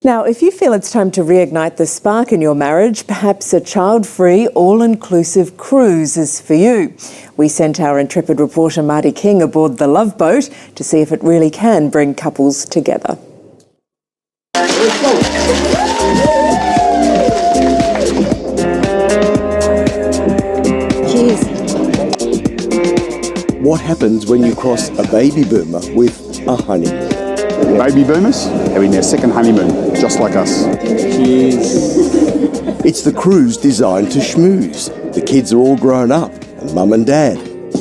Now, if you feel it's time to reignite the spark in your marriage, perhaps a child-free, all-inclusive cruise is for you. We sent our intrepid reporter Marty King aboard the Love Boat to see if it really can bring couples together. Cheers. What happens when you cross a baby boomer with a honeymoon? Baby boomers having their second honeymoon, just like us. Cheers. It's the cruise designed to schmooze. The kids are all grown up and mum and dad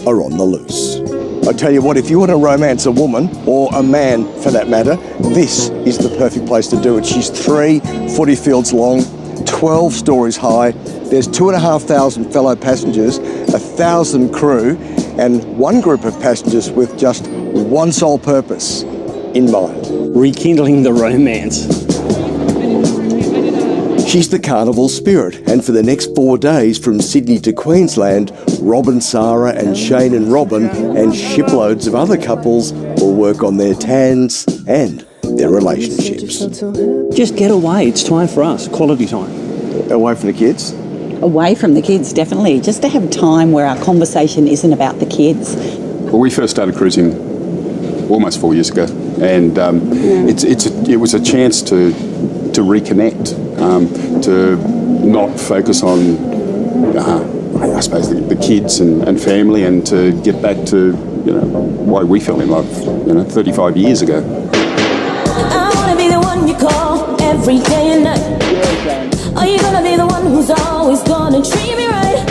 are on the loose. I tell you what, if you want to romance a woman, or a man for that matter, this is the perfect place to do it. She's 3 footy fields long, 12 stories high. There's 2,500 fellow passengers, 1,000 crew, and one group of passengers with just one sole purpose in mind. Rekindling the romance. She's the carnival spirit, and for the next 4 days from Sydney to Queensland, Rob and Sarah and Shane and Robin and shiploads of other couples will work on their tans and their relationships. Just get away. It's time for us. Quality time. Away from the kids? Away from the kids, definitely. Just to have time where our conversation isn't about the kids. Well, we first started cruising almost 4 years ago, and it was a chance to reconnect, to not focus on, I suppose, the kids and family, and to get back to, why we fell in love, 35 years ago. I wanna be the one you call every day and night. Are you gonna be the one who's always gonna treat me right?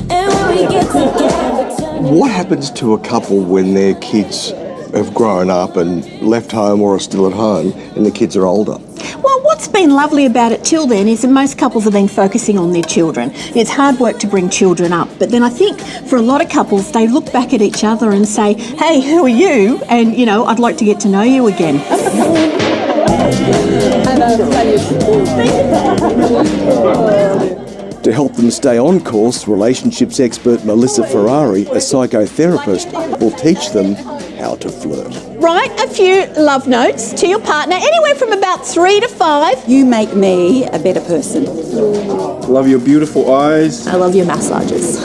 And when we get together, What happens to a couple when their kids have grown up and left home or are still at home and the kids are older? Well, what's been lovely about it till then is that most couples have been focusing on their children. It's hard work to bring children up, but then I think for a lot of couples, they look back at each other and say, hey, who are you? And, I'd like to get to know you again. To help them stay on course, relationships expert Melissa Ferrari, a psychotherapist, will teach them how to flirt. Write a few love notes to your partner, anywhere from about 3 to 5. You make me a better person. Love your beautiful eyes. I love your massages.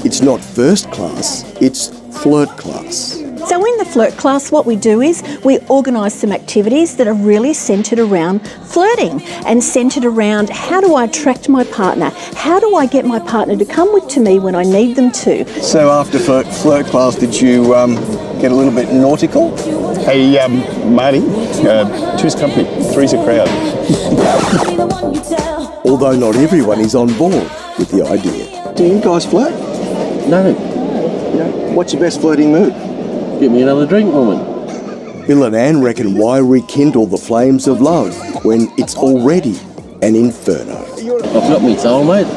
It's not first class, it's flirt class. So in the flirt class, what we do is we organise some activities that are really centred around flirting and centred around how do I attract my partner? How do I get my partner to come to me when I need them to? So after flirt class, did you get a little bit nautical? Hey, Marty, two's company, three's a crowd. Although not everyone is on board with the idea. Do you guys flirt? No. What's your best flirting move? Get me another drink, woman. Bill and Anne reckon why rekindle the flames of love when it's already an inferno? I've got me soulmate.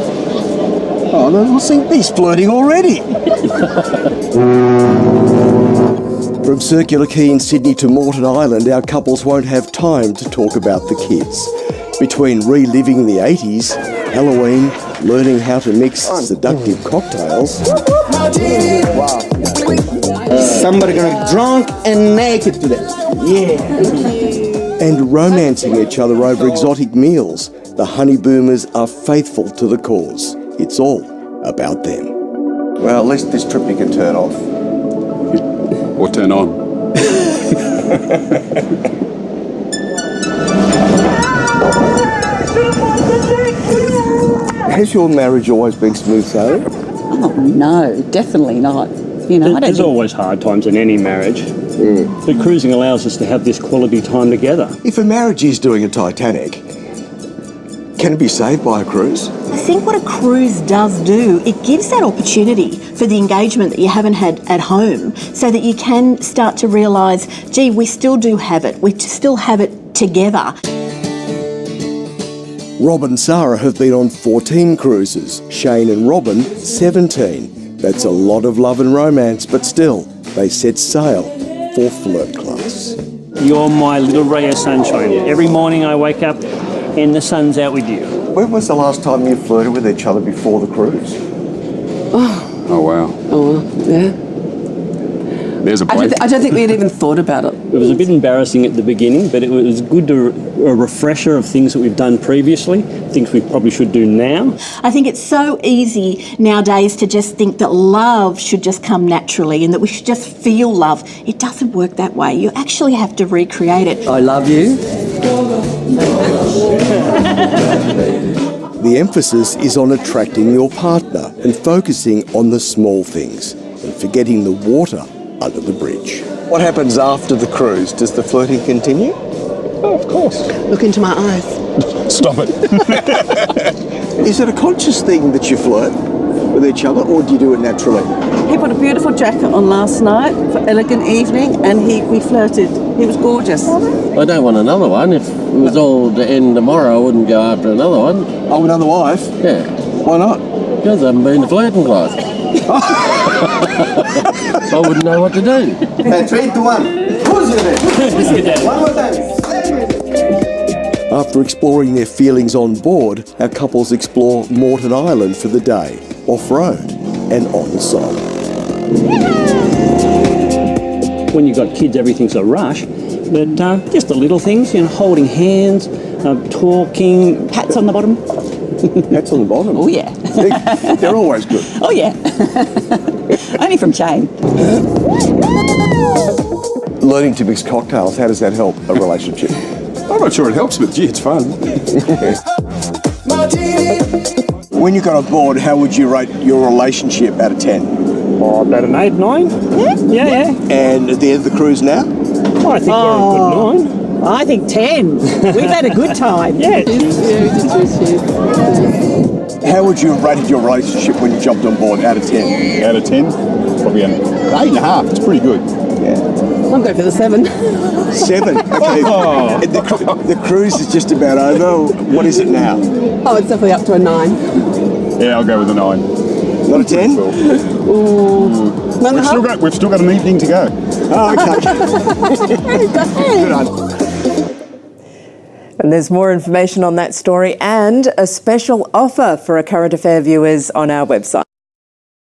Oh, no, see, he's flirting already. From Circular Quay in Sydney to Moreton Island, our couples won't have time to talk about the kids. Between reliving the 80s, Halloween, learning how to mix seductive cocktails... Somebody gonna get drunk and naked today. Yeah. And romancing each other over exotic meals, the honey boomers are faithful to the cause. It's all about them. Well, at least this trip you can turn off. Or turn on. Has your marriage always been smooth sailing? Oh, no, definitely not. There's always hard times in any marriage. But cruising allows us to have this quality time together. If a marriage is doing a Titanic, can it be saved by a cruise? I think what a cruise does do, it gives that opportunity for the engagement that you haven't had at home so that you can start to realise, gee, we still do have it. We still have it together. Rob and Sarah have been on 14 cruises, Shane and Robin 17. That's a lot of love and romance, but still, they set sail for flirt class. You're my little ray of sunshine. Every morning I wake up and the sun's out with you. When was the last time you flirted with each other before the cruise? Oh, wow. Oh, yeah. There's a break. I don't think we had even thought about it. It was a bit embarrassing at the beginning, but it was good to a refresher of things that we've done previously, things we probably should do now. I think it's so easy nowadays to just think that love should just come naturally and that we should just feel love. It doesn't work that way. You actually have to recreate it. I love you. The emphasis is on attracting your partner and focusing on the small things and forgetting the water under the bridge. What happens after the cruise? Does the flirting continue? Oh, of course. Look into my eyes. Stop it. Is it a conscious thing that you flirt with each other, or do you do it naturally? He put a beautiful jacket on last night for elegant evening, and we flirted. He was gorgeous. I don't want another one. If it was all to end tomorrow, I wouldn't go after another one. Oh, another wife? Yeah. Why not? Because I haven't been to flirting class. I wouldn't know what to do. 3 to 1. Who's your name? One more time. After exploring their feelings on board, our couples explore Moreton Island for the day, off-road and on-site. When you've got kids, everything's a rush, but just the little things, holding hands, talking. Pats on the bottom. Pats on the bottom? Oh, yeah. They're always good. Oh, yeah. Only from Jane. Learning to mix cocktails, how does that help a relationship? I'm not sure it helps, but gee, it's fun. When you got on board, how would you rate your relationship out of 10? Oh, about an 8, 9. Yeah. And at the end of the cruise now? I think we're a good 9. I think 10. We've had a good time. Yeah. How would you have rated your relationship when you jumped on board out of 10? Out of 10, probably an 8.5. It's pretty good. Yeah. I'm going for the 7. 7? Okay. The cruise is just about over. What is it now? Oh, it's definitely up to a 9. Yeah, I'll go with a 9. Not a 10? We've still got an evening to go. Oh, okay. Good on. And there's more information on that story and a special offer for our current affair viewers on our website.